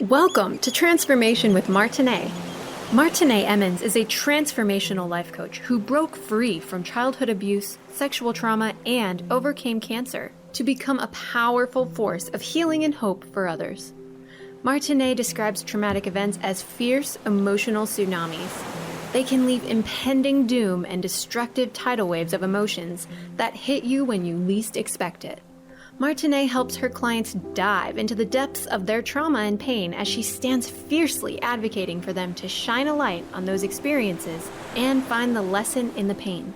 Welcome to Transformation with Martine. Martine Emmons is a transformational life coach who broke free from childhood abuse, sexual trauma, and overcame cancer to become a powerful force of healing and hope for others. Martine describes traumatic events as fierce emotional tsunamis. They can leave impending doom and destructive tidal waves of emotions that hit you when you least expect it. Martine helps her clients dive into the depths of their trauma and pain as she stands fiercely advocating for them to shine a light on those experiences and find the lesson in the pain.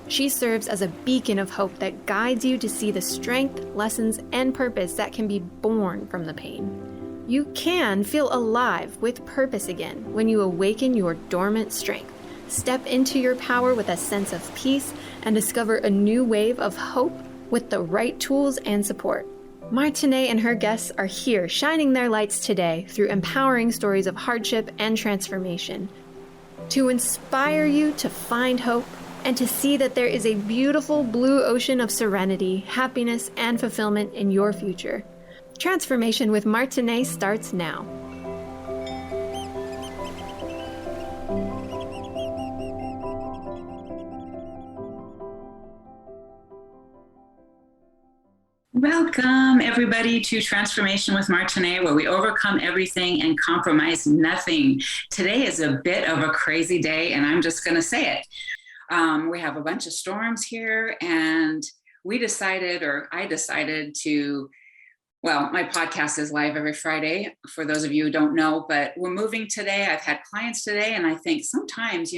She serves as a beacon of hope that guides you to see the strength, lessons, and purpose that can be born from the pain. You can feel alive with purpose again when you awaken your dormant strength, step into your power with a sense of peace, and discover a new wave of hope with the right tools and support. Martine and her guests are here shining their lights today through empowering stories of hardship and transformation to inspire you to find hope and to see that there is a beautiful blue ocean of serenity, happiness, and fulfillment in your future. Transformation with Martine starts now. Welcome, everybody, to Transformation with Martine, where we overcome everything and compromise nothing. Today is a bit of a crazy day, and I'm just going to say it. We have a bunch of storms here, and I decided to, well, my podcast is live every Friday, for those of you who don't know, but we're moving today. I've had clients today, and I think sometimes,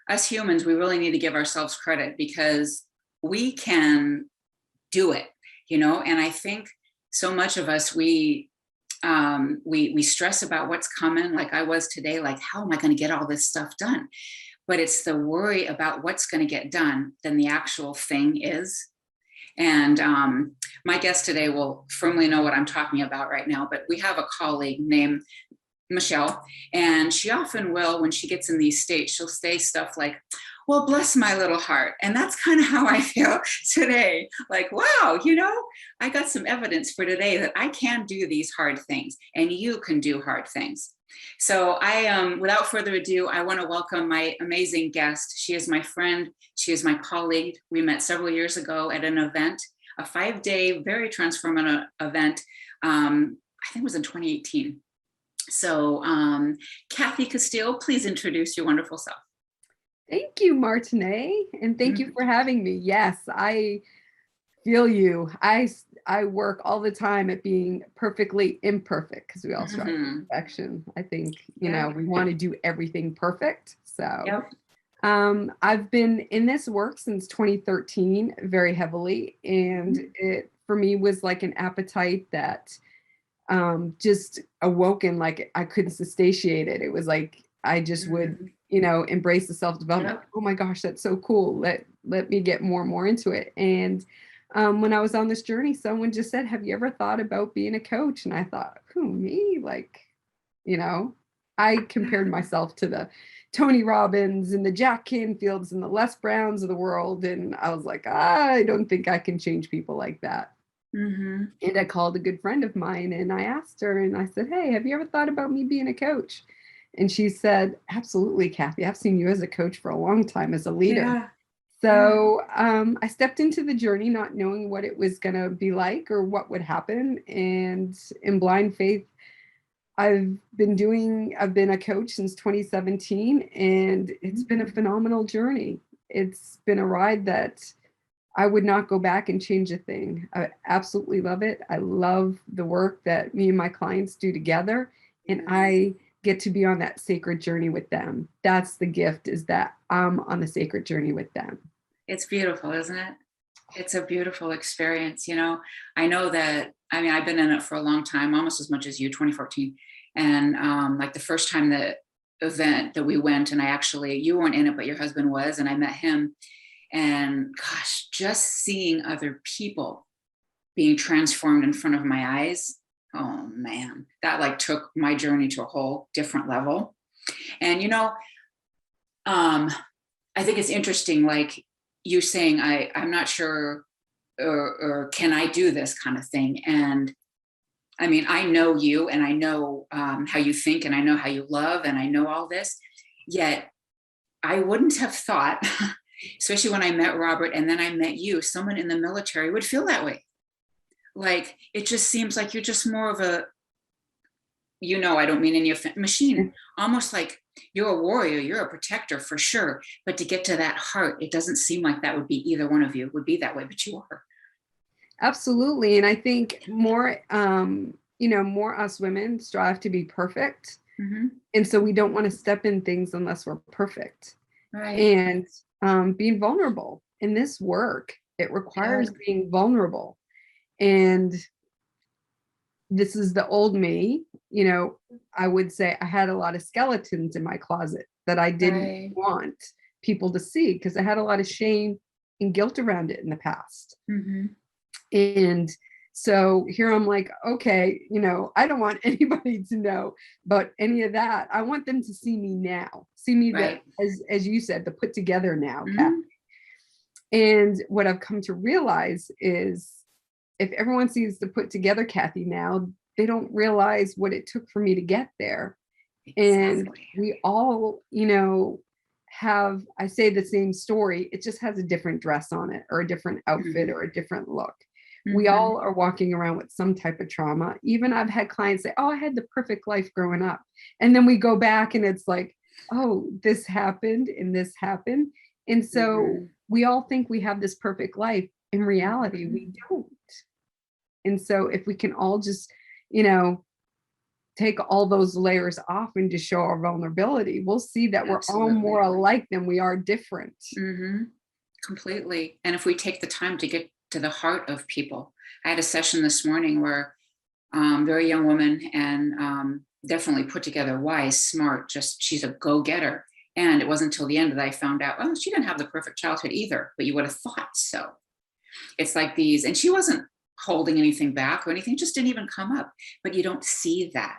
us humans, we really need to give ourselves credit because we can do it. And I think so much of us, we stress about what's coming, like I was today, like, how am I going to get all this stuff done? But it's the worry about what's going to get done than the actual thing is. And my guest today will firmly know what I'm talking about right now, but we have a colleague named Michelle, and she often will, when she gets in these states, she'll say stuff like, well, bless my little heart. And that's kind of how I feel today. Like, wow, I got some evidence for today that I can do these hard things and you can do hard things. So without further ado, I want to welcome my amazing guest. She is my friend. She is my colleague. We met several years ago at an event, a 5-day, very transformative event. I think it was in 2018. So Cathy Casteel, please introduce your wonderful self. Thank you, Martine, and thank you for having me. Yes, I feel you. I work all the time at being perfectly imperfect because we all strive for perfection. I think, we want to do everything perfect. So I've been in this work since 2013 very heavily, and it for me was like an appetite that just awoken, like I couldn't satiate it. It was like I just would embrace the self-development. Oh my gosh, that's so cool. Let me get more and more into it. And when I was on this journey, someone just said, have you ever thought about being a coach? And I thought, who, me? Like, I compared myself to the Tony Robbins and the Jack Canfields and the Les Browns of the world. And I was like, I don't think I can change people like that. And I called a good friend of mine and I asked her and I said, hey, have you ever thought about me being a coach? And she said, absolutely, Cathy. I've seen you as a coach for a long time, as a leader. Yeah. So I stepped into the journey not knowing what it was going to be like or what would happen. And in blind faith, I've been a coach since 2017, and it's been a phenomenal journey. It's been a ride that I would not go back and change a thing. I absolutely love it. I love the work that me and my clients do together, and I get to be on that sacred journey with them. That's the gift, is that I'm on the sacred journey with them. It's beautiful, isn't it? It's a beautiful experience. I know that, I've been in it for a long time, almost as much as you, 2014. And like the first time the event that we went, and you weren't in it, but your husband was, and I met him. And gosh, just seeing other people being transformed in front of my eyes, oh man, that like took my journey to a whole different level. And I think it's interesting, like you saying, I'm not sure, or can I do this kind of thing? And I mean, I know you, and I know how you think, and I know how you love, and I know all this. Yet I wouldn't have thought, especially when I met Robert and then I met you, someone in the military would feel that way. Like, it just seems like you're just more of a, I don't mean any offense, machine, almost like you're a warrior, you're a protector for sure. But to get to that heart, it doesn't seem like that would be either one of you would be that way, but you are. Absolutely. And I think more, more us women strive to be perfect. Mm-hmm. And so we don't want to step in things unless we're perfect. Right. And being vulnerable in this work, it requires being vulnerable. And this is the old me, I would say I had a lot of skeletons in my closet that I didn't want people to see because I had a lot of shame and guilt around it in the past. Mm-hmm. And so here I'm like, okay, I don't want anybody to know about any of that. I want them to see me now, see me that, as you said, the put together now, Cathy. And what I've come to realize is if everyone sees the put together Cathy now, they don't realize what it took for me to get there. And we all, have, I say the same story. It just has a different dress on it or a different outfit or a different look. We all are walking around with some type of trauma. Even I've had clients say, oh, I had the perfect life growing up. And then we go back and it's like, oh, this happened and this happened. And so we all think we have this perfect life. In reality, we don't. And so if we can all just, take all those layers off and just show our vulnerability, we'll see that we're all more alike than we are different. Mm-hmm. Completely. And if we take the time to get to the heart of people. I had a session this morning where very young woman and definitely put together, wise, smart, just she's a go-getter. And it wasn't until the end that I found out, oh, she didn't have the perfect childhood either, but you would have thought so. It's like these, and she wasn't holding anything back or anything, just didn't even come up, but you don't see that.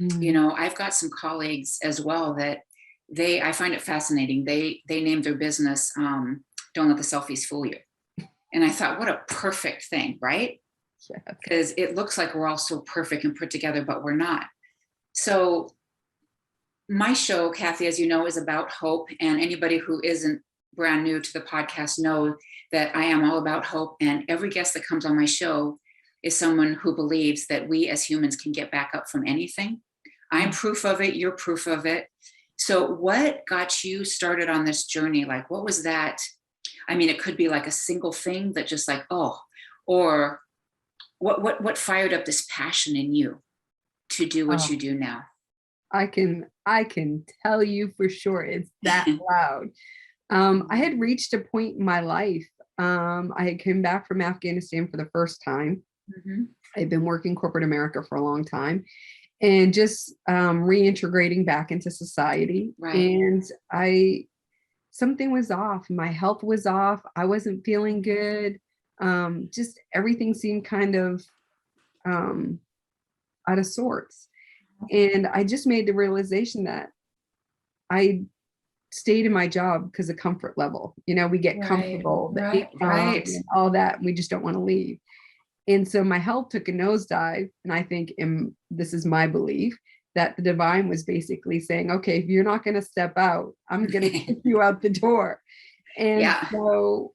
I've got some colleagues as well that I find it fascinating. They named their business, Don't Let the Selfies Fool You. And I thought, what a perfect thing, right? Because it looks like we're all so perfect and put together, but we're not. So my show, Cathy, as you know, is about hope. And anybody who isn't brand new to the podcast know that I am all about hope. And every guest that comes on my show is someone who believes that we as humans can get back up from anything. I'm proof of it. You're proof of it. So what got you started on this journey? Like, what was that? I mean, it could be like a single thing that just like, oh, or what fired up this passion in you to do what you do now? I can tell you for sure it's that loud. I had reached a point in my life. I had come back from Afghanistan for the first time. I'd been working corporate America for a long time and just reintegrating back into society. And something was off. My health was off. I wasn't feeling good. Just everything seemed kind of out of sorts. And I just made the realization that I stayed in my job because of comfort level. We get comfortable, and all that, and we just don't want to leave. And so my health took a nosedive. And I think, this is my belief, that the divine was basically saying, okay, if you're not going to step out, I'm going to kick you out the door. And so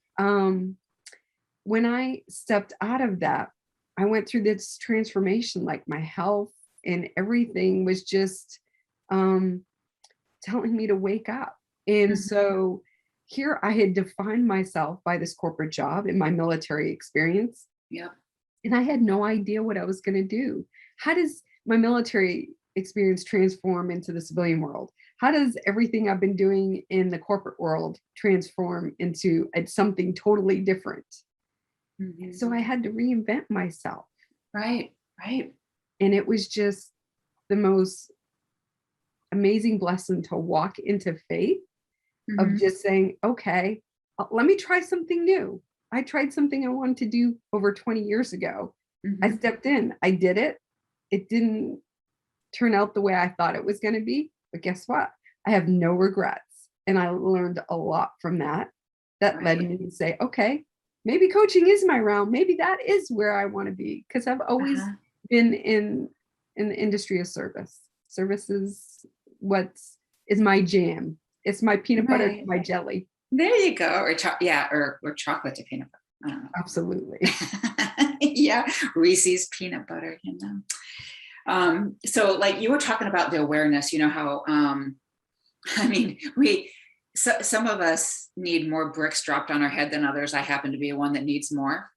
when I stepped out of that, I went through this transformation, like my health and everything was just telling me to wake up. And so here I had defined myself by this corporate job and my military experience. And I had no idea what I was going to do. How does my military experience transform into the civilian world? How does everything I've been doing in the corporate world transform into something totally different? So I had to reinvent myself. Right. And it was just the most amazing blessing to walk into faith of just saying, okay, let me try something new. I tried something I wanted to do over 20 years ago. I stepped in, I did it. It didn't turn out the way I thought it was going to be, but guess what? I have no regrets. and I learned a lot from that. That led Right. me to say, okay, maybe coaching is my realm. Maybe that is where I want to be, because I've always Uh-huh. been in the industry of service. Service is my jam. It's my peanut butter to Right. my jelly. There you go. Or or chocolate to peanut butter. I don't Absolutely. know. Yeah, Reese's peanut butter, So like you were talking about the awareness, how I mean, some of us need more bricks dropped on our head than others. I happen to be one that needs more.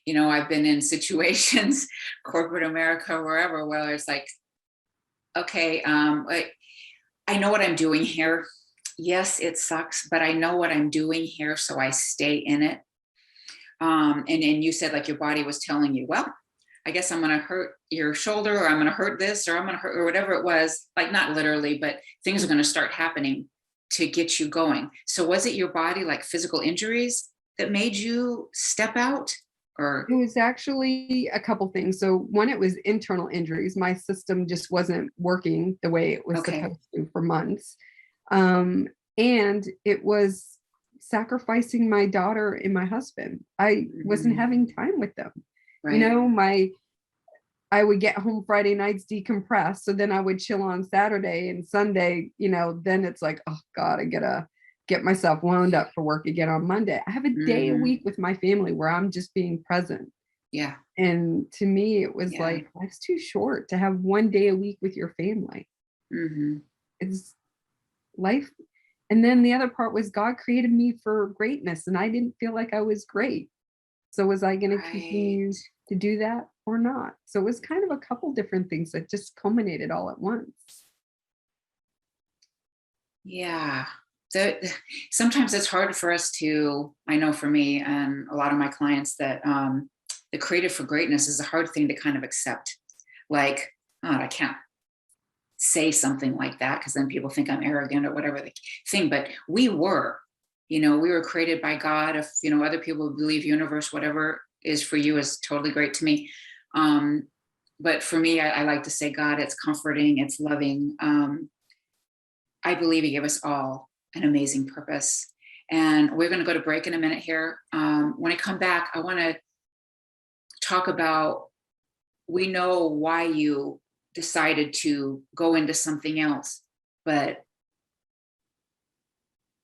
I've been in situations, corporate America, wherever, where it's like, okay, I know what I'm doing here. Yes, it sucks, but I know what I'm doing here, so I stay in it. And you said like your body was telling you, well, I guess I'm going to hurt your shoulder, or I'm going to hurt this, or I'm going to hurt, or whatever it was, like not literally, but things are going to start happening to get you going. So was it your body, like physical injuries, that made you step out? Or It was actually a couple things. So one, it was internal injuries. My system just wasn't working the way it was okay. supposed to for months. And it was sacrificing my daughter and my husband. I wasn't Mhm. having time with them. Right. I would get home Friday nights, decompress. So then I would chill on Saturday and Sunday, then it's like, oh God, I gotta get myself wound up for work again on Monday. I have a day a Mhm. week with my family where I'm just being present. Yeah. And to me, it was Yeah. like, life's too short to have one day a week with your family. Mhm. It's life. And then the other part was God created me for greatness, and I didn't feel like I was great. So was I going to Right. continue to do that or not? So it was kind of a couple different things that just culminated all at once. Yeah. Sometimes it's hard for us to, I know for me and a lot of my clients, that the creative for greatness is a hard thing to kind of accept. Like, oh, I can't say something like that because then people think I'm arrogant or whatever the thing. But we were created by God. If, other people believe universe, whatever is for you is totally great to me. Um, but for me, I like to say God, it's comforting, it's loving. I believe he gave us all an amazing purpose. And we're going to go to break in a minute here. When I come back, I want to talk about, we know why you decided to go into something else, but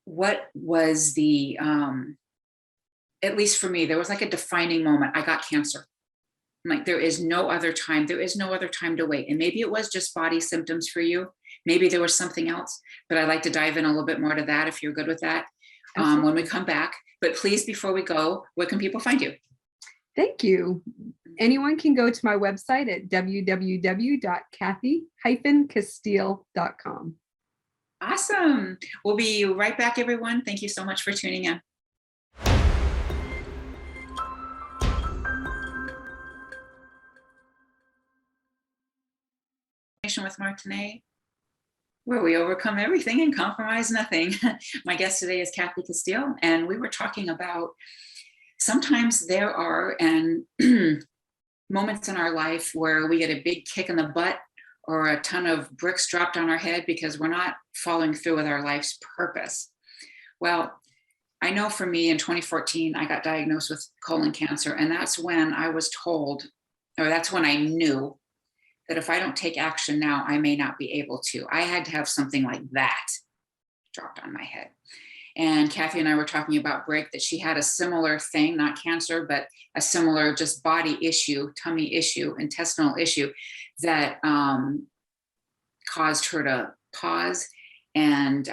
what was at least for me, there was like a defining moment. I got cancer. I'm like, there is no other time. There is no other time to wait. And maybe it was just body symptoms for you. Maybe there was something else, but I'd like to dive in a little bit more to that if you're good with that when we Absolutely. come back. But please, before we go, where can people find you? Thank you. Anyone can go to my website at www.cathy-casteel.com. Awesome. We'll be right back, everyone. Thank you so much for tuning in. With Martine, where we overcome everything and compromise nothing. My guest today is Cathy Casteel, and we were talking about sometimes there are moments in our life where we get a big kick in the butt or a ton of bricks dropped on our head because we're not following through with our life's purpose. Well, I know for me in 2014, I got diagnosed with colon cancer, and that's when I was told, or that's when I knew that if I don't take action now, I may not be able to. I had to have something like that dropped on my head. And Cathy and I were talking about break, that she had a similar thing, not cancer, but a similar just body issue, tummy issue, intestinal issue that caused her to pause and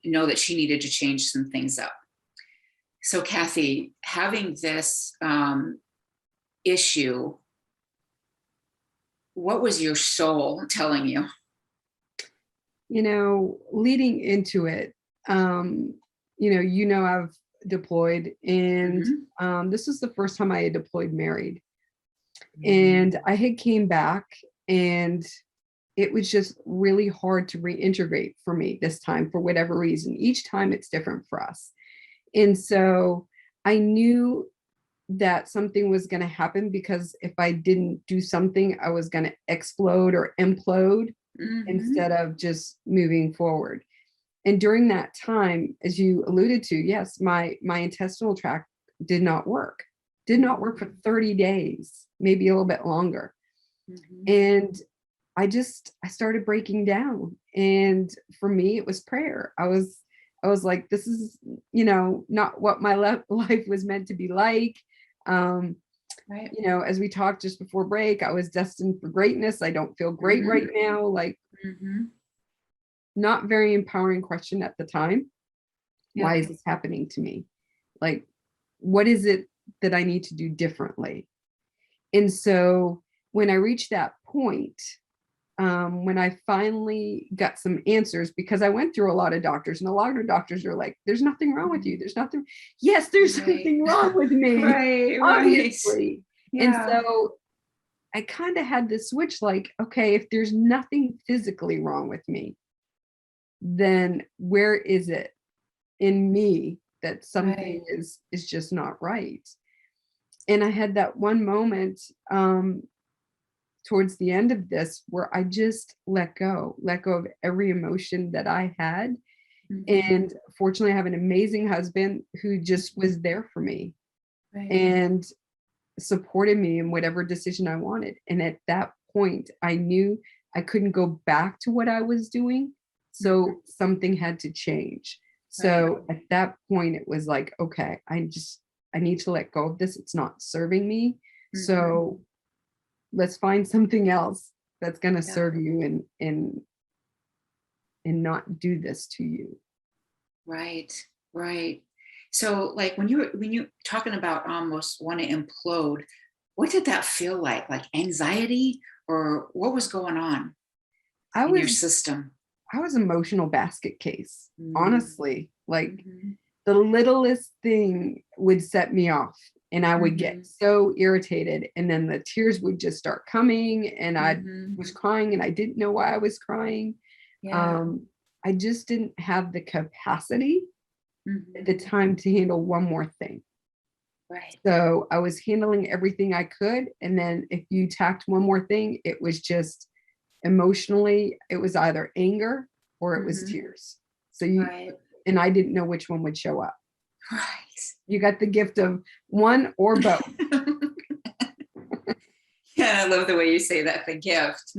know that she needed to change some things up. So Cathy, having this issue, what was your soul telling you? Leading into it, I've deployed, and this is the first time I had deployed married. And I had came back, and it was just really hard to reintegrate for me this time for whatever reason. Each time it's different for us. And so I knew that something was going to happen, because if I didn't do something, I was going to explode or implode Mm-hmm. instead of just moving forward. And during that time, as you alluded to, yes, my intestinal tract did not work for 30 days, maybe a little bit longer. And I started breaking down. And for me, it was prayer. I was like, this is, not what my life was meant to be like. Right. As we talked just before break, I was destined for greatness. I don't feel great right now. Like, not very empowering question at the time. Why is this happening to me? Like, what is it that I need to do differently? And so when I reached that point, when I finally got some answers, because I went through a lot of doctors, and a lot of doctors are like, there's nothing wrong with you. There's nothing. Yes, there's something wrong with me. Right. Obviously. Yeah. And so I kind of had this switch, like, okay, if there's nothing physically wrong with me, then where is it in me that something is just not right? And I had that one moment towards the end of this where I just let go of every emotion that I had. And fortunately, I have an amazing husband who just was there for me and supported me in whatever decision I wanted. And at that point, I knew I couldn't go back to what I was doing. So something had to change. So at that point, it was like, okay, I need to let go of this. It's not serving me. So let's find something else that's going to serve you and not do this to you. Right. So like when you talking about almost want to implode, what did that feel like? Like anxiety, or what was going on in your system? I was emotional basket case, honestly. Like the littlest thing would set me off, and I would get so irritated, and then the tears would just start coming, and I was crying, and I didn't know why I was crying. I just didn't have the capacity at the time to handle one more thing. So I was handling everything I could, and then if you tacked one more thing, it was just emotionally, it was either anger or it was tears. So and I didn't know which one would show up. You got the gift of one or both. Yeah, I love the way you say that, the gift.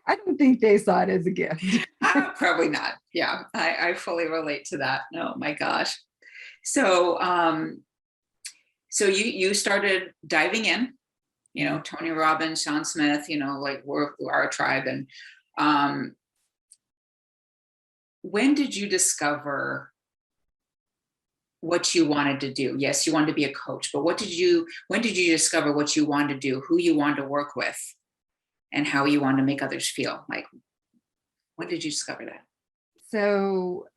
I don't think they saw it as a gift. Probably not. Yeah, I fully relate to that. Oh my gosh. So so you started diving in, Tony Robbins, Sean Smith, like we're our tribe. And when did you discover what you wanted to do? Yes, you wanted to be a coach, but when did you discover what you wanted to do, who you wanted to work with, and how you wanted to make others feel? Like, when did you discover that? So,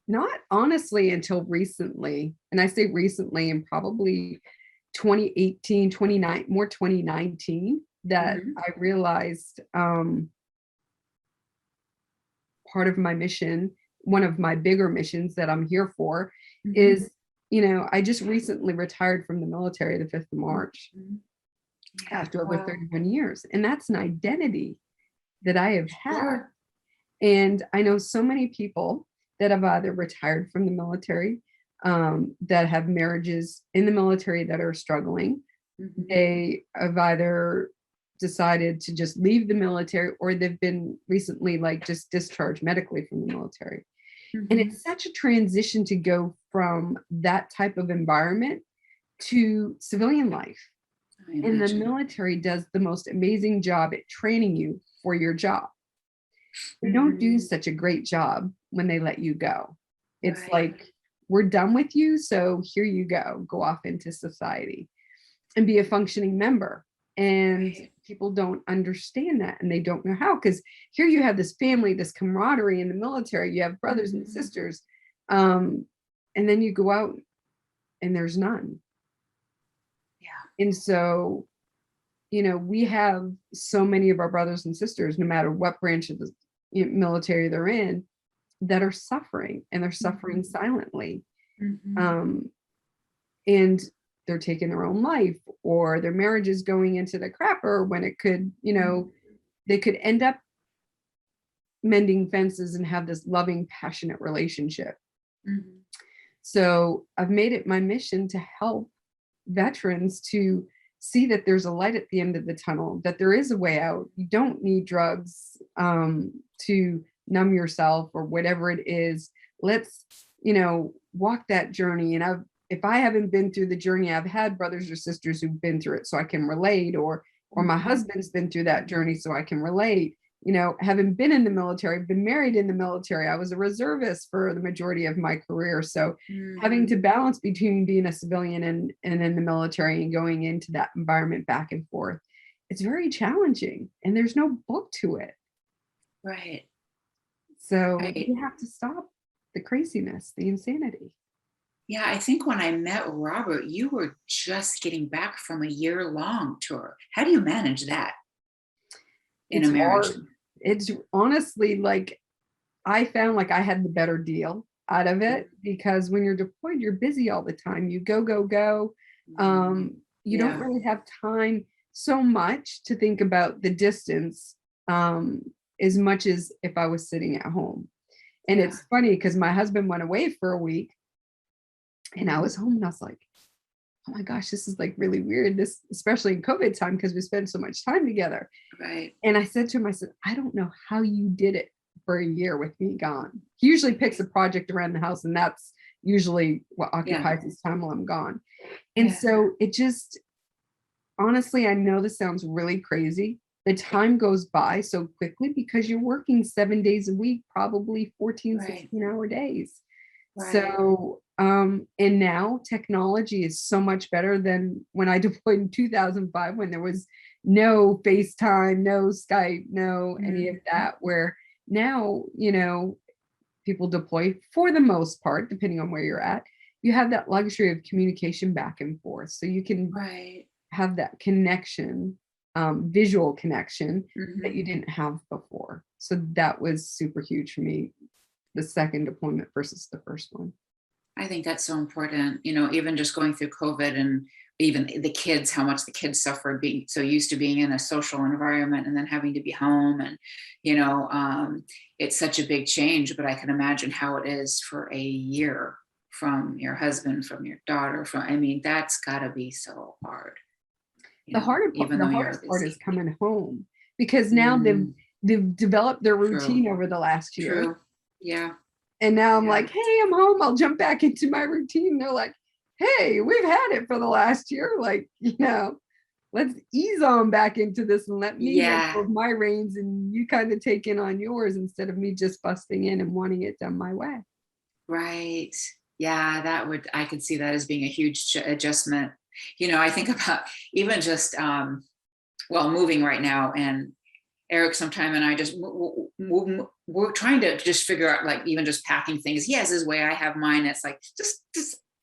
not honestly until recently, and I say recently, in probably 2018, 2019, that I realized part of my mission, one of my bigger missions that I'm here for, is, I just recently retired from the military the 5th of March after over 31 years. And that's an identity that I have had. And I know so many people that have either retired from the military, that have marriages in the military that are struggling. They have either decided to just leave the military, or they've been recently like just discharged medically from the military. And it's such a transition to go from that type of environment to civilian life. And the military does the most amazing job at training you for your job. They don't do such a great job when they let you go. It's like, we're done with you, so here you go off into society and be a functioning member. And people don't understand that, and they don't know how, because here you have this family, this camaraderie in the military, you have brothers and sisters, and then you go out and there's none. And so, we have so many of our brothers and sisters, no matter what branch of the military they're in, that are suffering, and they're suffering silently. And they're taking their own life, or their marriage is going into the crapper when it could, they could end up mending fences and have this loving, passionate relationship. Mhm. So I've made it my mission to help veterans to see that there's a light at the end of the tunnel, that there is a way out. You don't need drugs to numb yourself or whatever it is. Let's, walk that journey. And if I haven't been through the journey, I've had brothers or sisters who've been through it, so I can relate, or my husband's been through that journey, so I can relate. Having been in the military, been married in the military, I was a reservist for the majority of my career. So having to balance between being a civilian and in the military and going into that environment back and forth, it's very challenging. And there's no book to it. Right. So Right. you have to stop the craziness, the insanity. Yeah, I think when I met Robert, you were just getting back from a year-long tour. How do you manage that in a It's marriage? hard. It's honestly like I found like I had the better deal out of it, because when you're deployed, you're busy all the time. You go, go, go. You don't Yeah, really have time so much to think about the distance, as much as if I was sitting at home. And yeah, it's funny because my husband went away for a week and I was home and I was like, oh my gosh, this is like really weird. This, especially in COVID time, because we spend so much time together. right. And I said to him, I said, I don't know how you did it for a year with me gone. He usually picks a project around the house, and that's usually what Yeah, occupies his time while I'm gone. And yeah, so it just, honestly, I know this sounds really crazy. The time goes by so quickly because you're working 7 days a week, probably 14, right, 16-hour days. right. So, and now technology is so much better than when I deployed in 2005, when there was no FaceTime, no Skype, no any of that, where now, people deploy for the most part, depending on where you're at, you have that luxury of communication back and forth. So you can Right. have that connection, visual connection that Mhm. you didn't have before. So that was super huge for me, the second deployment versus the first one. I think that's so important, even just going through COVID and even the kids, how much the kids suffered being so used to being in a social environment and then having to be home. And, it's such a big change, but I can imagine how it is for a year from your husband, from your daughter, I mean, that's gotta be so hard, even The though you're hardest part busy. is coming home, because now Mm, they've developed their true, routine over the last year. true. Yeah, And now I'm yeah, like, hey, I'm home. I'll jump back into my routine. They're like, hey, we've had it for the last year. Like, let's ease on back into this and let me let yeah, go of my reins and you kind of take in on yours, instead of me just busting in and wanting it done my way. right. Yeah, I could see that as being a huge adjustment. I think about even just, moving right now, and Eric sometime and I just we're trying to just figure out, like, even just packing things. He has his way, I have mine. It's like, just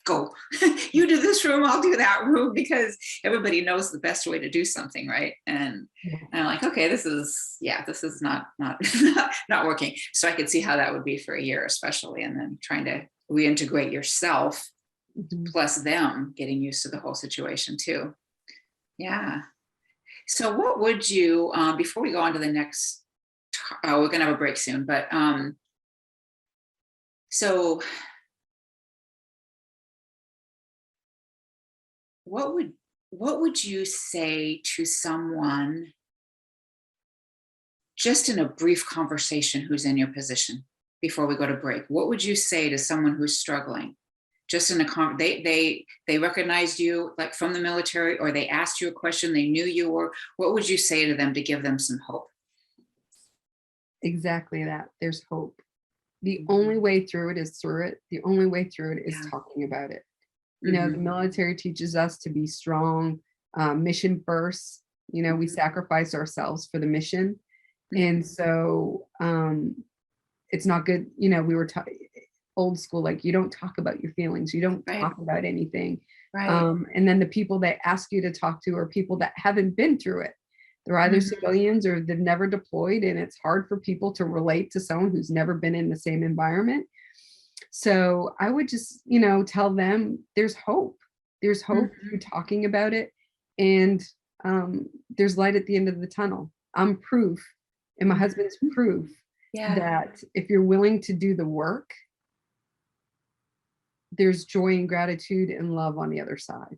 go. You do this room, I'll do that room, because everybody knows the best way to do something, right? And Yeah. I'm like, okay, this is not not working. So I could see how that would be for a year, especially, and then trying to reintegrate yourself Mhm. plus them getting used to the whole situation too. Yeah. So, what would you, before we go on to the next, we're going to have a break soon, but so what would what would you say to someone just in a brief conversation who's in your position before we go to break? What would you say to someone who's struggling? Just in a they recognized you, like, from the military, or they asked you a question, they knew you were. What would you say to them to give them some hope? Exactly that. There's hope. The only Mhm. way through it is through it. The only way through it is Yeah. talking about it. The Hmm. military teaches us to be strong, mission first. We Hmm. sacrifice ourselves for the mission. And Hmm. so it's not good. We were old school, like, you don't talk about your feelings, you don't Right. talk about anything. Right. And then the people they ask you to talk to are people that haven't been through it. They're either Mhm. civilians or they've never deployed, and it's hard for people to relate to someone who's never been in the same environment. So I would just, tell them there's hope. There's hope through Mhm. talking about it. And there's light at the end of the tunnel. I'm proof, and my Mhm. husband's proof. Yeah. that if you're willing to do the work, there's joy and gratitude and love on the other side.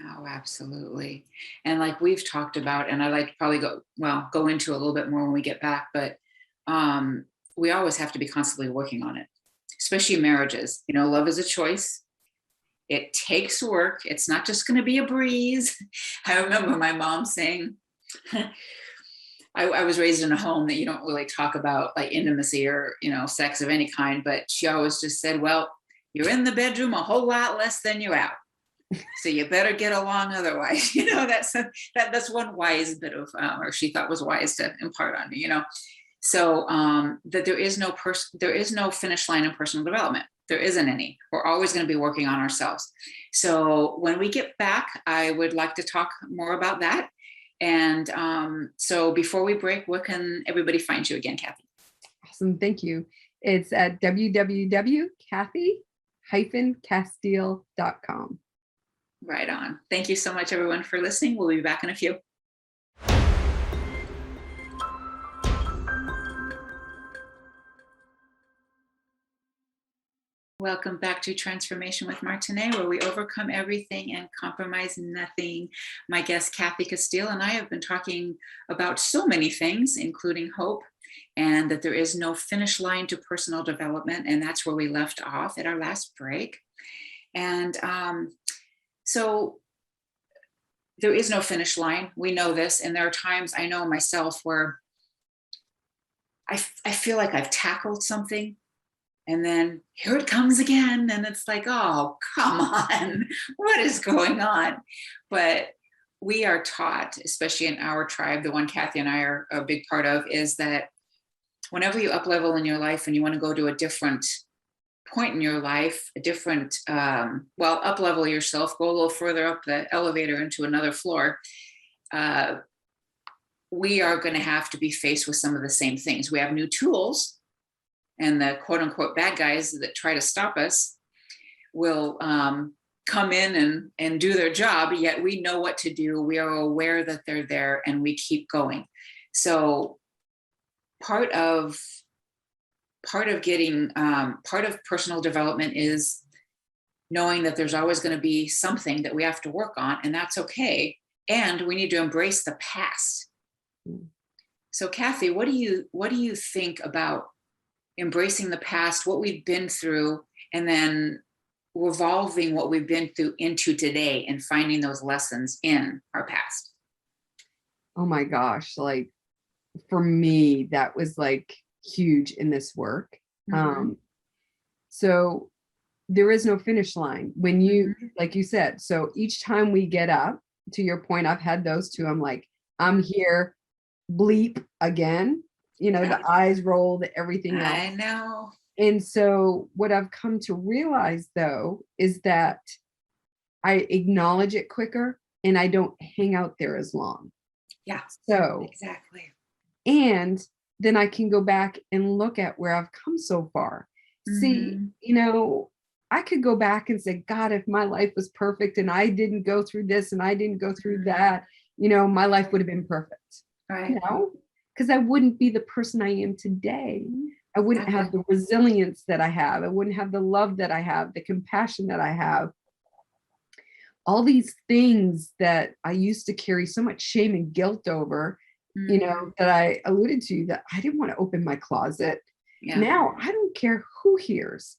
Oh, absolutely. And like we've talked about, and I like to probably go into a little bit more when we get back, but um, we always have to be constantly working on it, especially marriages. You know, love is a choice. It takes work. It's not just going to be a breeze. I remember my mom saying, I was raised in a home that you don't really talk about like intimacy or, you know, sex of any kind, but she always just said, well, you're in the bedroom a whole lot less than you're out. So you better get along otherwise. You know, that's one wise bit of, or she thought was wise to impart on me, you know. So that there is no finish line in personal development. There isn't any. We're always going to be working on ourselves. So when we get back, I would like to talk more about that. And so before we break, where can everybody find you again, Cathy? Awesome. Thank you. It's at www.cathy-casteel.com. Right on. Thank you so much, everyone, for listening. We'll be back in a few. Welcome back to Transformation with Martine, where we overcome everything and compromise nothing. My guest, Cathy Casteel, and I have been talking about so many things, including hope, and that there is no finish line to personal development. And that's where we left off at our last break. And so there is no finish line. We know this. And there are times I know myself where I feel like I've tackled something. And then here it comes again. And it's like, oh, come on, what is going on? But we are taught, especially in our tribe, the one Cathy and I are a big part of, is that whenever you up level in your life and you want to go to a different point in your life, a different, up level yourself, go a little further up the elevator into another floor, we are going to have to be faced with some of the same things. We have new tools. And the quote unquote bad guys that try to stop us will come in and do their job, yet we know what to do. We are aware that they're there and we keep going. So part of getting, part of personal development is knowing that there's always going to be something that we have to work on, and that's okay. And we need to embrace the past. So Cathy, what do you think about embracing the past, what we've been through, and then revolving what we've been through into today and finding those lessons in our past? Oh my gosh. Like for me, that was like huge in this work. Mm-hmm. So there is no finish line when you, like you said, so each time we get up, to your point, I've had those two. I'm like, I'm here, bleep again. You know, the eyes rolled, everything else. I know. And so what I've come to realize though, is that I acknowledge it quicker and I don't hang out there as long. Yeah. So exactly. And then I can go back and look at where I've come so far. See, you know, I could go back and say, God, if my life was perfect and I didn't go through this and I didn't go through that, you know, my life would have been perfect. Right. You know? Because I wouldn't be the person I am today. I wouldn't have the resilience that I have. I wouldn't have the love that I have, the compassion that I have. All these things that I used to carry so much shame and guilt over, you know, that I alluded to, that I didn't want to open my closet. Yeah. Now I don't care who hears.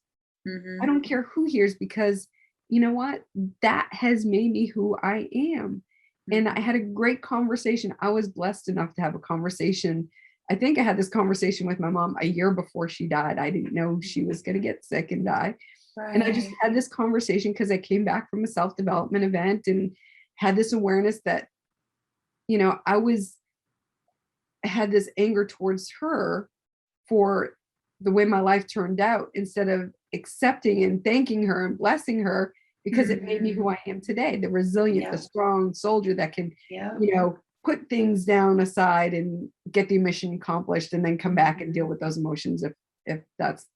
I don't care who hears, because you know what? That has made me who I am. And I had a great conversation. I was blessed enough to have a conversation. I think I had this conversation with my mom a year before she died. I didn't know she was going to get sick and die. Right. And I just had this conversation because I came back from a self-development event and had this awareness that, you know, I had this anger towards her for the way my life turned out, instead of accepting and thanking her and blessing her, because it made me who I am today, the resilient, the strong soldier that can, you know, put things down aside and get the mission accomplished and then come back and deal with those emotions if that's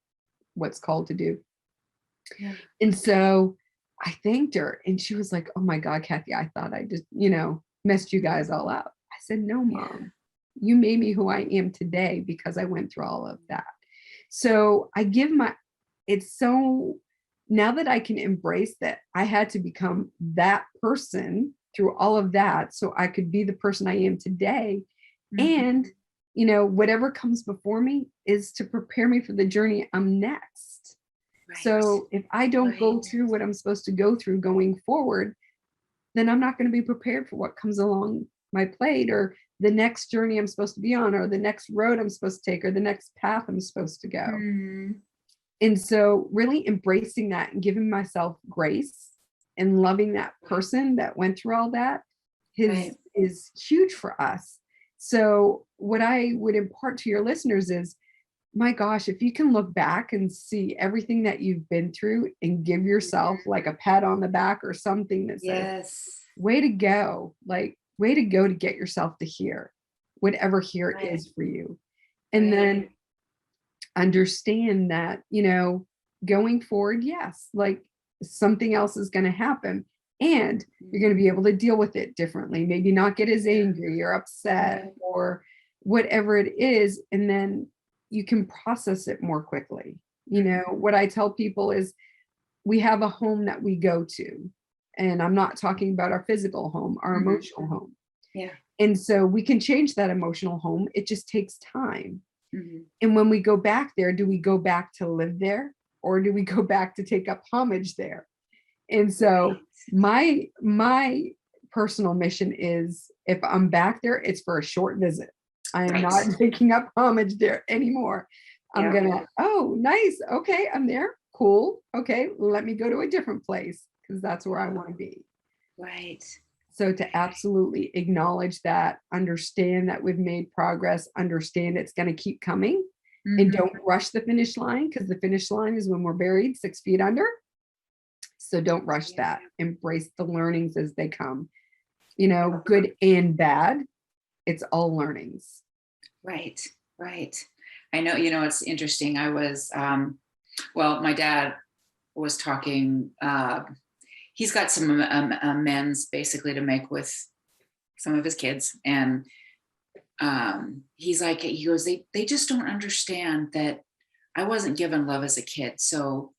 what's called to do. Yeah. And so I thanked her and she was like, oh my God, Cathy, I thought I just, you know, messed you guys all up. I said, no, Mom, You made me who I am today because I went through all of that. So it's so, now that I can embrace that I had to become that person through all of that so I could be the person I am today. And, whatever comes before me is to prepare me for the journey I'm next. Right. So if I don't go through what I'm supposed to go through going forward, then I'm not going to be prepared for what comes along my plate, or the next journey I'm supposed to be on, or the next road I'm supposed to take, or the next path I'm supposed to go. And so really embracing that and giving myself grace and loving that person that went through all that is huge for us. So what I would impart to your listeners is, my gosh, if you can look back and see everything that you've been through and give yourself like a pat on the back or something that says, way to go, like way to go to get yourself to here, whatever here is for you. And then understand that, going forward, yes, like something else is going to happen and you're going to be able to deal with it differently, maybe not get as angry or upset or whatever it is. And then you can process it more quickly. What I tell people is we have a home that we go to, and I'm not talking about our physical home, our emotional home. And so we can change that emotional home. It just takes time. And when we go back there, do we go back to live there, or do we go back to take up homage there? And so my personal mission is, if I'm back there, it's for a short visit. I am not taking up homage there anymore. I'm gonna, oh, nice. Okay, I'm there. Cool. Okay, let me go to a different place because that's where I want to be. So to absolutely acknowledge that, understand that we've made progress, understand it's going to keep coming, and don't rush the finish line, because the finish line is when we're buried 6 feet under. So don't rush that. Embrace the learnings as they come, good and bad. It's all learnings. Right. I know, it's interesting. I was, my dad was talking, he's got some amends basically to make with some of his kids. And he goes, they just don't understand that I wasn't given love as a kid. So,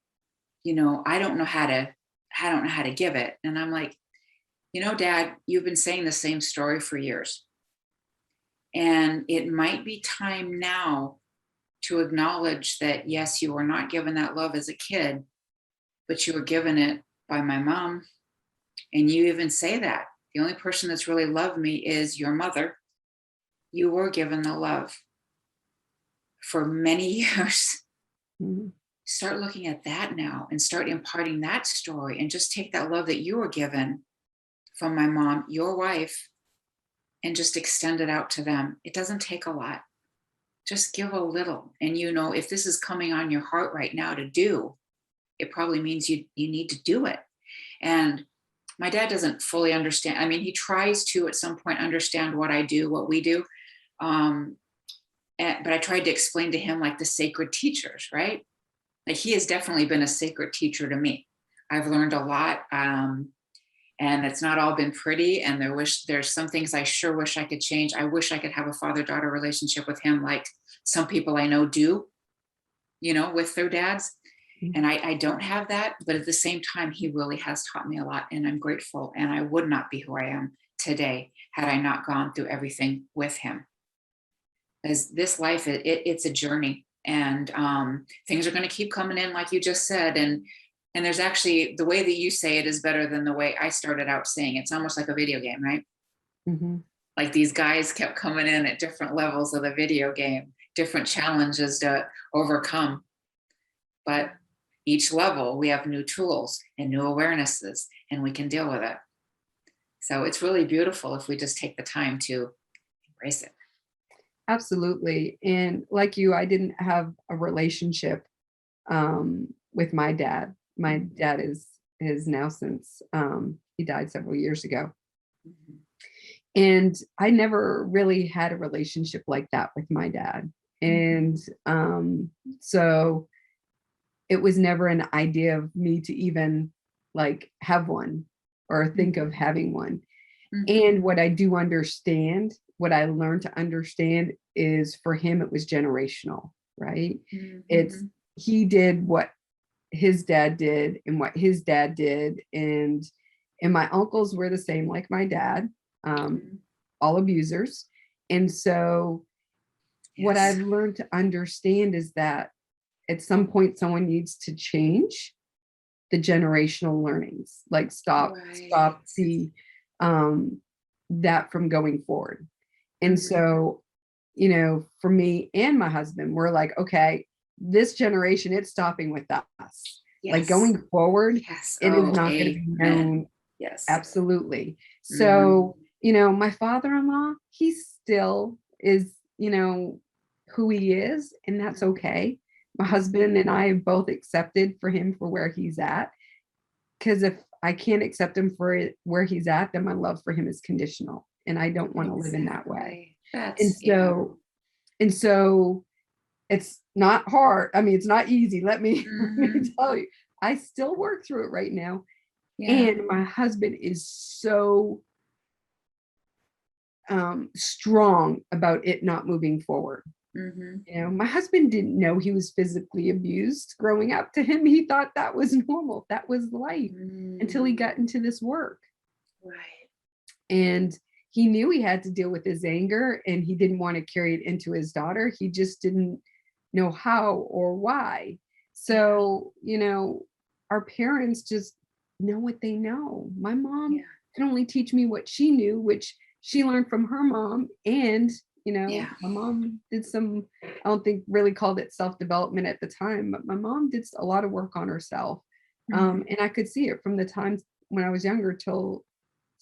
I don't know how to give it. And I'm like, Dad, you've been saying the same story for years. And it might be time now to acknowledge that, yes, you were not given that love as a kid, but you were given it by my mom. And you even say that the only person that's really loved me is your mother. You were given the love for many years. Start looking at that now and start imparting that story, and just take that love that you were given from my mom, your wife, and just extend it out to them. It doesn't take a lot. Just give a little. And if this is coming on your heart right now to do, it probably means you need to do it. And my dad doesn't fully understand. I mean, he tries to at some point understand what I do, what we do. But I tried to explain to him like the sacred teachers, right? Like he has definitely been a sacred teacher to me. I've learned a lot. And it's not all been pretty. And there's some things I sure wish I could change. I wish I could have a father-daughter relationship with him like some people I know do, with their dads. And I don't have that. But at the same time, he really has taught me a lot. And I'm grateful. And I would not be who I am today had I not gone through everything with him. As this life, it's a journey. And things are going to keep coming in, like you just said. And there's actually, the way that you say it is better than the way I started out saying it. It's almost like a video game, right? Like these guys kept coming in at different levels of the video game, different challenges to overcome. But each level, we have new tools and new awarenesses, and we can deal with it. So it's really beautiful if we just take the time to embrace it. Absolutely. And like you, I didn't have a relationship with my dad. My dad is now since he died several years ago. And I never really had a relationship like that with my dad. And so it was never an idea of me to even like have one or think of having one. And what I do understand, what I learned to understand is for him, it was generational, right? It's, he did what his dad did and what his dad did. And my uncles were the same, like my dad, all abusers. And so what I've learned to understand is that at some point someone needs to change the generational learnings, like stop the that from going forward. And so, you know, for me and my husband, we're like, okay, this generation, it's stopping with us. Like going forward, it is not going to be known. Absolutely. So, you know, my father-in-law, he still is, you know, who he is, and that's okay. My husband and I have both accepted for him for where he's at. Because if I can't accept him for where he's at, then my love for him is conditional. And I don't want to live in that way. And so it's not hard. I mean, it's not easy. Let me tell you, I still work through it right now. And my husband is so strong about it not moving forward. You know, my husband didn't know he was physically abused growing up. To him, he thought that was normal. That was life until he got into this work. And he knew he had to deal with his anger, and he didn't want to carry it into his daughter. He just didn't know how or why. So, you know, our parents just know what they know. My mom can only teach me what she knew, which she learned from her mom. And, you know, my mom did some, I don't think really called it self-development at the time, but my mom did a lot of work on herself. And I could see it from the time when I was younger till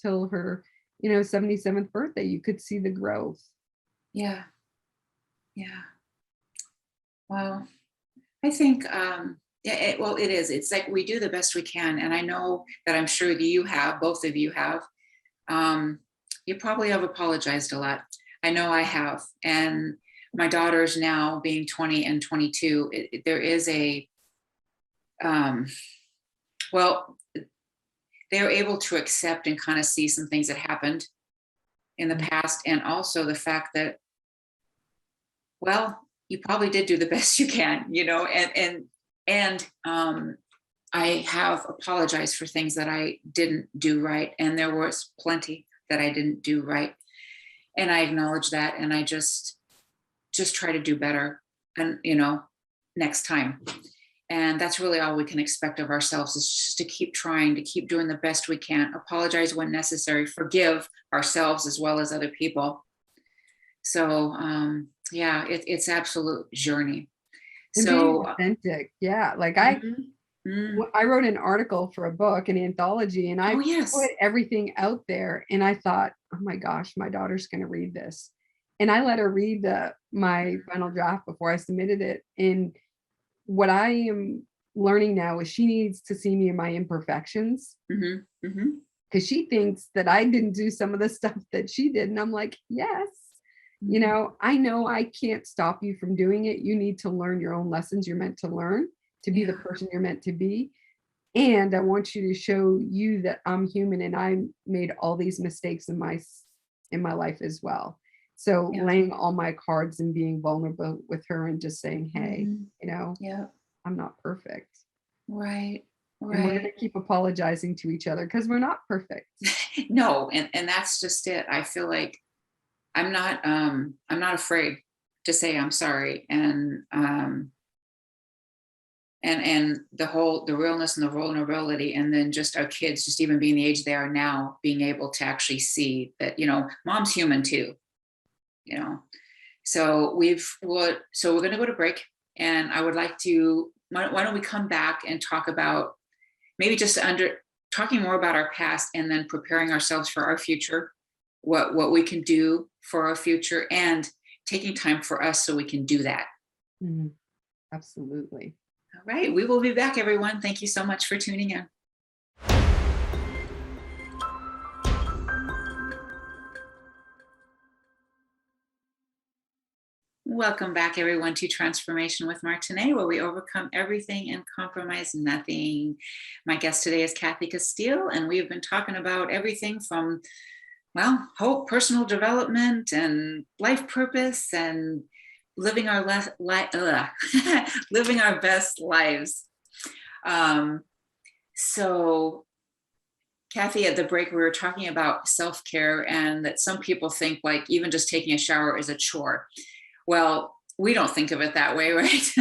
her, you know, 77th birthday. You could see the growth. Well, I think, it is. It's like we do the best we can. And I know that I'm sure you have, both of you have. You probably have apologized a lot. I know I have. And my daughters now being 20 and 22, there is a, they're able to accept and kind of see some things that happened in the past. And also the fact that, well, you probably did do the best you can, you know, and I have apologized for things that I didn't do right. And there was plenty that I didn't do right. And I acknowledge that. And I just try to do better and, you know, next time. And that's really all we can expect of ourselves, is just to keep trying, to keep doing the best we can, apologize when necessary, forgive ourselves as well as other people. So, it's absolute journey. And being authentic. Like I wrote an article for a book, an anthology, and I put everything out there, and I thought, oh my gosh, my daughter's going to read this. And I let her read my final draft before I submitted it. And what I am learning now is she needs to see me in my imperfections, because she thinks that I didn't do some of the stuff that she did. And I'm like, yes, you know I can't stop you from doing it. You need to learn your own lessons you're meant to learn to be the person you're meant to be. And I want you to show you that I'm human and I made all these mistakes in my life as well. So laying all my cards and being vulnerable with her and just saying, hey, you know, I'm not perfect. Right. And we're going to keep apologizing to each other because we're not perfect. No. And that's just it. I feel like I'm not afraid to say I'm sorry. And the realness and the vulnerability, and then just our kids, just even being the age they are now, being able to actually see that, you know, mom's human too, you know. So we're going to go to break, and I would like to, why don't we come back and talk about maybe just talking more about our past, and then preparing ourselves for our future, what we can do for our future, and taking time for us so we can do that. Absolutely. All right. We will be back, everyone. Thank you so much for tuning in. Welcome back, everyone, to Transformation with Martine, where we overcome everything and compromise nothing. My guest today is Cathy Casteel, and we have been talking about everything from well, hope, personal development, and life purpose, and living our living our best lives. So, Cathy, at the break, we were talking about self-care, and that some people think like even just taking a shower is a chore. Well, we don't think of it that way, right?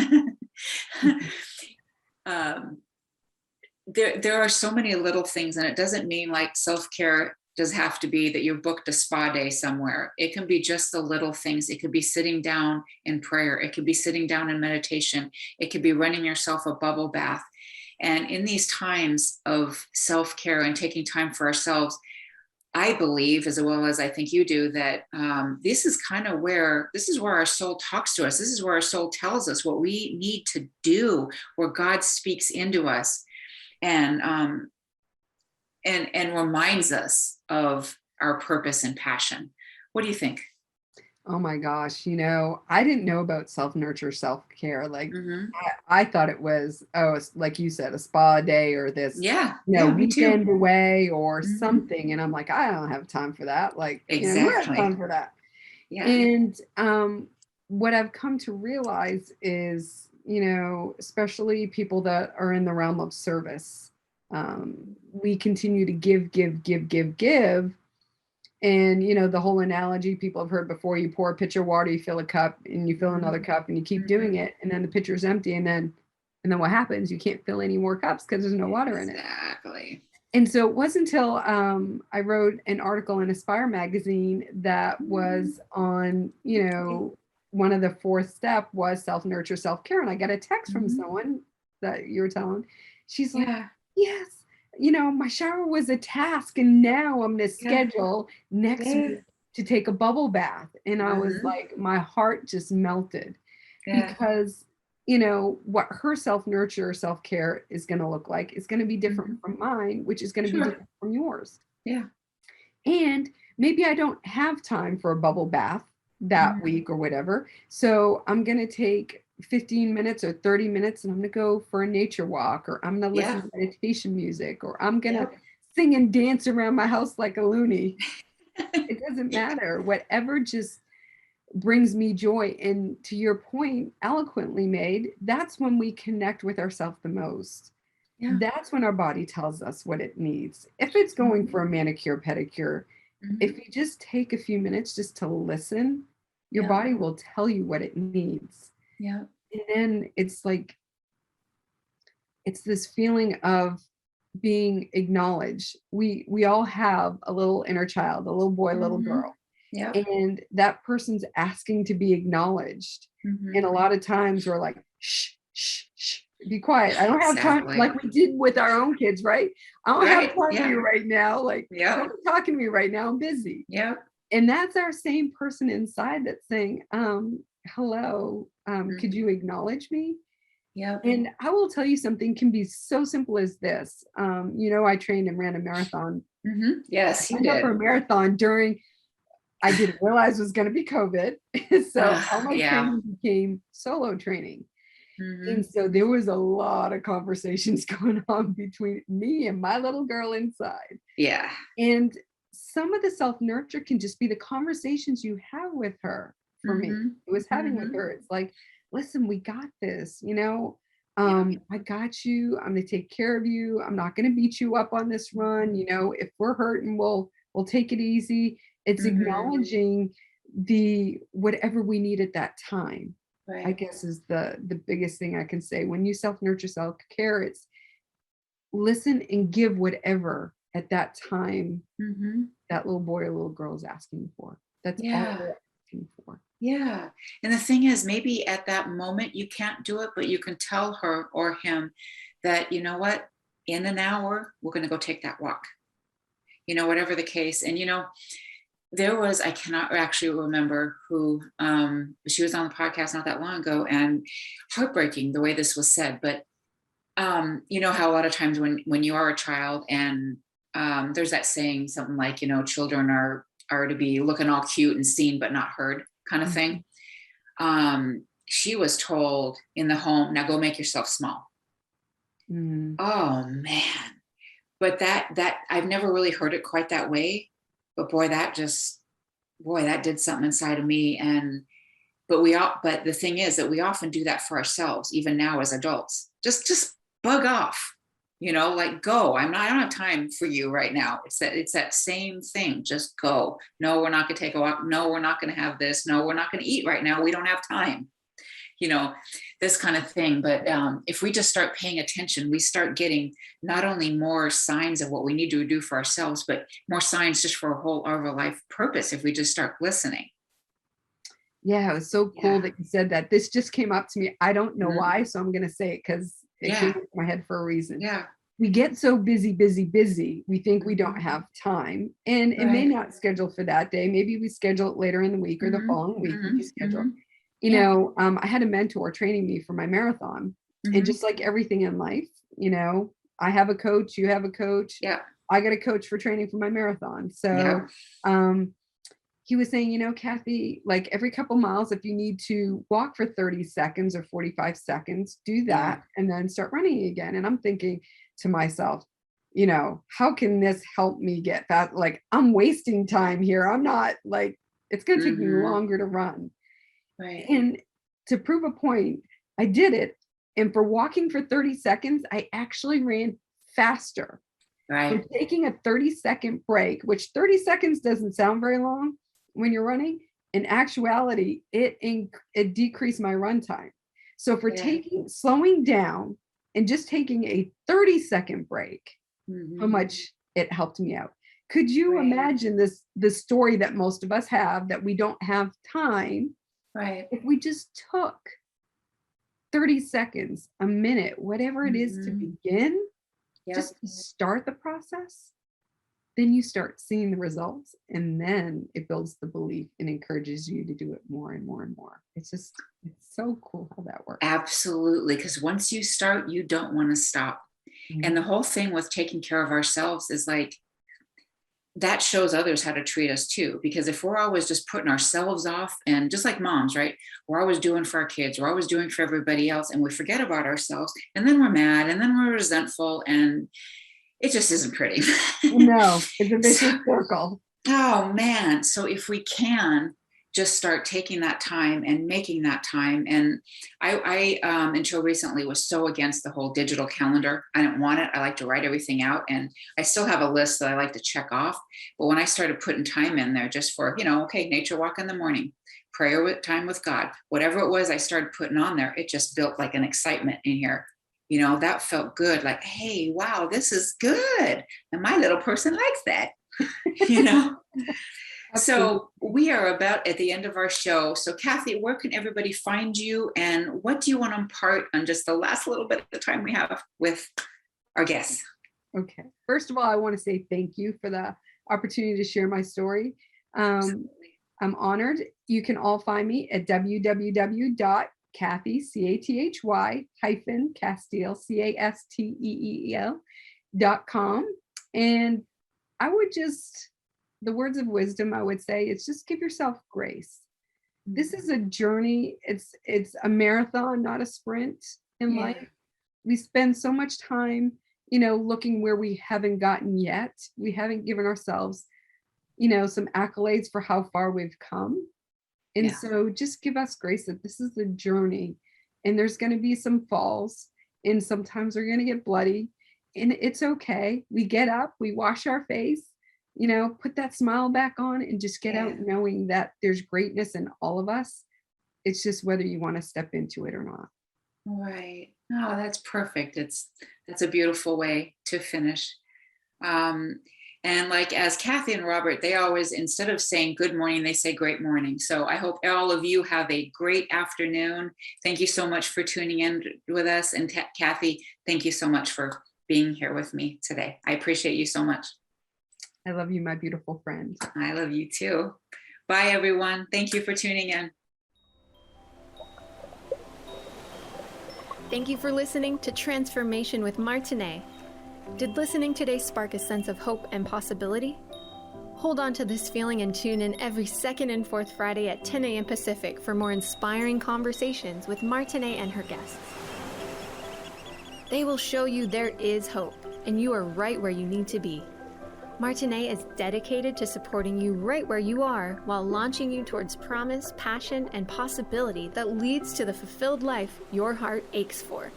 There are so many little things, and it doesn't mean like self-care does have to be that you booked a spa day somewhere. It can be just the little things. It could be sitting down in prayer. It could be sitting down in meditation. It could be running yourself a bubble bath. And in these times of self-care and taking time for ourselves, I believe, as well as I think you do, that this is where our soul talks to us. This is where our soul tells us what we need to do, where God speaks into us and reminds us of our purpose and passion. What do you think? Oh my gosh, I didn't know about self-nurture, self-care. Like Mm-hmm. I thought it was, it's like you said, a spa day or this, Yeah, me too. weekend away or Mm-hmm. something. And I'm like, I don't have time for that. Like, who has Exactly. time for that? Yeah. And what I've come to realize is, especially people that are in the realm of service, we continue to give. And, the whole analogy people have heard before, you pour a pitcher of water, you fill a cup and you fill another cup and you keep doing it. And then the pitcher's empty. And then what happens? You can't fill any more cups because there's no water in it. Exactly. And so it wasn't until I wrote an article in Aspire magazine that was on, one of the fourth step was self-nurture, self-care. And I got a text from someone that you were telling. She's like, yes, my shower was a task and now I'm going to schedule next week to take a bubble bath. And I was like, my heart just melted because, what her self-nurture, self-care is going to look like is going to be different from mine, which is going to be different from yours. Yeah. And maybe I don't have time for a bubble bath that week or whatever. So I'm going to take 15 minutes or 30 minutes and I'm going to go for a nature walk, or I'm going to listen to meditation music, or I'm going to sing and dance around my house like a loony. It doesn't matter. Whatever just brings me joy. And to your point, eloquently made, that's when we connect with ourselves the most. Yeah. That's when our body tells us what it needs. If it's going for a manicure, pedicure, if you just take a few minutes just to listen, your body will tell you what it needs. Yeah. And then it's like, it's this feeling of being acknowledged. We all have a little inner child, a little boy, little girl. Yeah. And that person's asking to be acknowledged. And a lot of times we're like, shh, shh, shh, be quiet. I don't have time, like we did with our own kids, right? I don't have time for you right now. Like, don't be talking to me right now. I'm busy. Yeah. And that's our same person inside that's saying, hello, could you acknowledge me? Yeah. And I will tell you something can be so simple as this. I trained and ran a marathon. Yes, you I went did. for a marathon I didn't realize it was going to be COVID. So all my training became solo training. And so there was a lot of conversations going on between me and my little girl inside. Yeah. And some of the self-nurture can just be the conversations you have with her. For me, it was having with her. It's like, listen, we got this, I got you. I'm going to take care of you. I'm not going to beat you up on this run. If we're hurting, we'll take it easy. It's acknowledging the whatever we need at that time. Right. I guess is the biggest thing I can say. When you self-nurture, self-care, it's listen and give whatever at that time that little boy or little girl is asking for. That's all they're asking for. Yeah. And the thing is, maybe at that moment you can't do it, but you can tell her or him that, you know what, in an hour, we're going to go take that walk. Whatever the case. And, there was, I cannot actually remember who, she was on the podcast not that long ago, and heartbreaking the way this was said, but you know how a lot of times when you are a child and there's that saying, something like, children are to be looking all cute and seen, but not heard kind of thing. She was told in the home, now go make yourself small. Oh man. But that I've never really heard it quite that way. But boy, that did something inside of me. But the thing is that we often do that for ourselves, even now as adults. Just bug off, like go. I don't have time for you right now. It's that same thing. Just go. No, we're not going to take a walk. No, we're not going to have this. No, we're not going to eat right now. We don't have time. This kind of thing. But if we just start paying attention, we start getting not only more signs of what we need to do for ourselves, but more signs just for our life purpose. If we just start listening. Yeah, it was so cool that you said that. This just came up to me. I don't know why, so I'm going to say it because it came into my head for a reason. Yeah. We get so busy. We think we don't have time, and it may not schedule for that day. Maybe we schedule it later in the week or the following week. We schedule. I had a mentor training me for my marathon, and just like everything in life, I have a coach, you have a coach. Yeah. I got a coach for training for my marathon. So, he was saying, Cathy, like every couple miles, if you need to walk for 30 seconds or 45 seconds, do that and then start running again. And I'm thinking to myself, how can this help me get fast? Like I'm wasting time here. I'm not like, it's going to take me longer to run. Right. And to prove a point, I did it. And for walking for 30 seconds, I actually ran faster. Right. For taking a 30-second break, which 30 seconds doesn't sound very long when you're running. In actuality, it decreased my run time. So for slowing down and just taking a 30-second break, how much it helped me out. Could you imagine the story that most of us have, that we don't have time? Right. If we just took 30 seconds, a minute, whatever it is to begin, just to start the process, then you start seeing the results, and then it builds the belief and encourages you to do it more and more and more. It's so cool how that works. Absolutely. Because once you start, you don't want to stop. And the whole thing with taking care of ourselves is like, that shows others how to treat us too. Because if we're always just putting ourselves off, and just like moms, right? We're always doing for our kids, we're always doing for everybody else, and we forget about ourselves, and then we're mad, and then we're resentful, and it just isn't pretty. No, it's a vicious circle. Oh man. So if we can just start taking that time and making that time. And I until recently was so against the whole digital calendar. I didn't want it. I like to write everything out, and I still have a list that I like to check off. But when I started putting time in there just for, okay, nature walk in the morning, prayer with time with God, whatever it was I started putting on there, it just built like an excitement in here. That felt good. Like, hey, wow, this is good. And my little person likes that, So we are about at the end of our show. So Cathy, where can everybody find you, and what do you want to impart on just the last little bit of the time we have with our guests? Okay. First of all, I want to say thank you for the opportunity to share my story. I'm honored. You can all find me at www.Cathy, Cathy-Casteel, Casteel.com. And I would just, the words of wisdom I would say, it's just give yourself grace. This is a journey. It's a marathon, not a sprint in life. We spend so much time, looking where we haven't gotten yet. We haven't given ourselves, some accolades for how far we've come. And so just give us grace that this is a journey, and there's going to be some falls, and sometimes we're going to get bloody, and it's okay. We get up, we wash our face, put that smile back on, and just get out knowing that there's greatness in all of us. It's just whether you want to step into it or not. Right. Oh, that's perfect. That's a beautiful way to finish. And like as Cathy and Robert, they always, instead of saying good morning, they say great morning. So I hope all of you have a great afternoon. Thank you so much for tuning in with us. And Cathy, thank you so much for being here with me today. I appreciate you so much. I love you, my beautiful friend. I love you too. Bye, everyone. Thank you for tuning in. Thank you for listening to Transformation with Martine. Did listening today spark a sense of hope and possibility? Hold on to this feeling and tune in every second and fourth Friday at 10 a.m. Pacific for more inspiring conversations with Martine and her guests. They will show you there is hope, and you are right where you need to be. Martine is dedicated to supporting you right where you are while launching you towards promise, passion, and possibility that leads to the fulfilled life your heart aches for.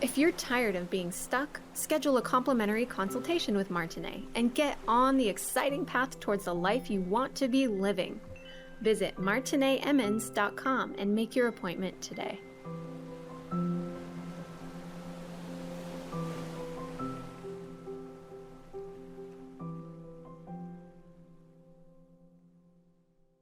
If you're tired of being stuck, schedule a complimentary consultation with Martine and get on the exciting path towards the life you want to be living. Visit martineemmons.com and make your appointment today.